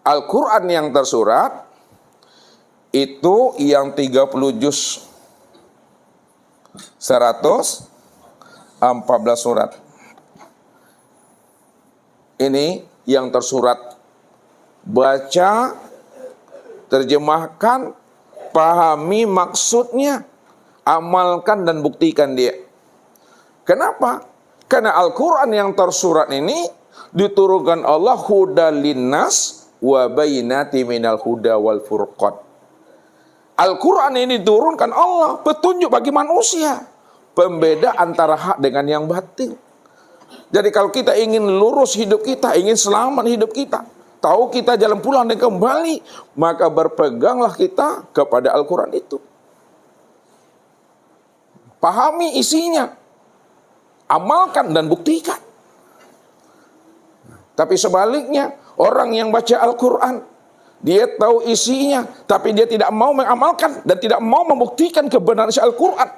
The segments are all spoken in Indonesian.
Al-Quran yang tersurat itu yang 30 juz, 114 surat. Ini yang tersurat. Baca, terjemahkan, pahami maksudnya, amalkan dan buktikan dia. Kenapa? Karena Al-Quran yang tersurat ini diturunkan Allah hudal linnas wa bayyinati minal huda wal furqan. Al-Quran ini diturunkan Allah petunjuk bagi manusia, pembeda antara hak dengan yang batil. Jadi kalau kita ingin lurus hidup kita, ingin selamat hidup kita, tahu kita jalan pulang dan kembali, maka berpeganglah kita kepada Al-Quran itu. Pahami isinya, amalkan dan buktikan. Tapi sebaliknya, orang yang baca Al-Quran, dia tahu isinya, tapi dia tidak mau mengamalkan dan tidak mau membuktikan kebenaran Al-Quran.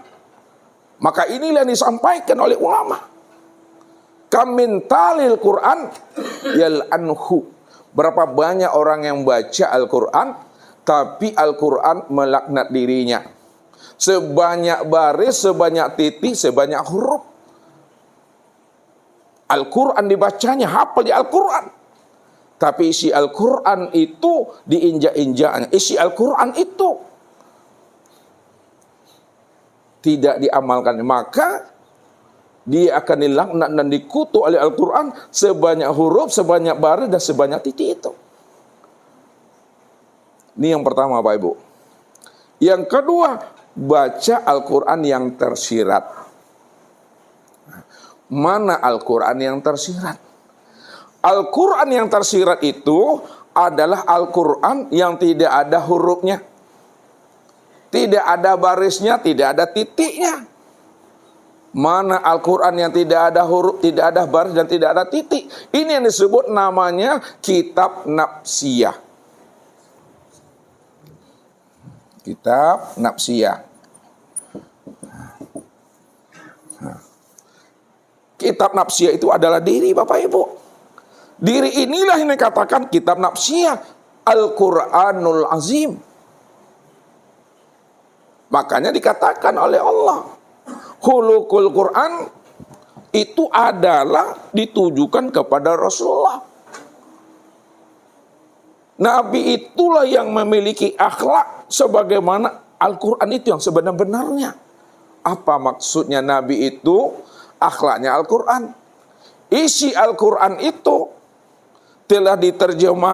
Maka inilah yang disampaikan oleh ulama. Kamin talil Quran yal'anhu. Berapa banyak orang yang baca Al-Quran, tapi Al-Quran melaknat dirinya. Sebanyak baris, sebanyak titik, sebanyak huruf. Al-Quran dibacanya, hafal di Al-Quran. Tapi isi Al-Quran itu diinjak-injaknya. Isi Al-Quran itu tidak diamalkan. Maka dia akan dilaknat dan dikutuk oleh Al-Quran sebanyak huruf, sebanyak baris, dan sebanyak titik itu. Ini yang pertama, Pak Ibu. Yang kedua, baca Al-Quran yang tersirat. Mana Al-Quran yang tersirat? Al-Quran yang tersirat itu adalah Al-Quran yang tidak ada hurufnya, tidak ada barisnya, tidak ada titiknya. Mana Al-Quran yang tidak ada huruf, tidak ada baris, dan tidak ada titik? Ini yang disebut namanya kitab nafsiyah. Kitab nafsiyah. Kitab nafsiyah itu adalah diri, Bapak Ibu. Diri inilah yang dikatakan kitab nafsiyah, Al-Quranul Azim. Makanya dikatakan oleh Allah, khuluqul Quran itu adalah ditujukan kepada Rasulullah. Nabi itulah yang memiliki akhlak sebagaimana Al-Quran itu yang sebenar-benarnya. Apa maksudnya Nabi itu? Akhlaknya Al-Quran. Isi Al-Quran itu telah diterjemah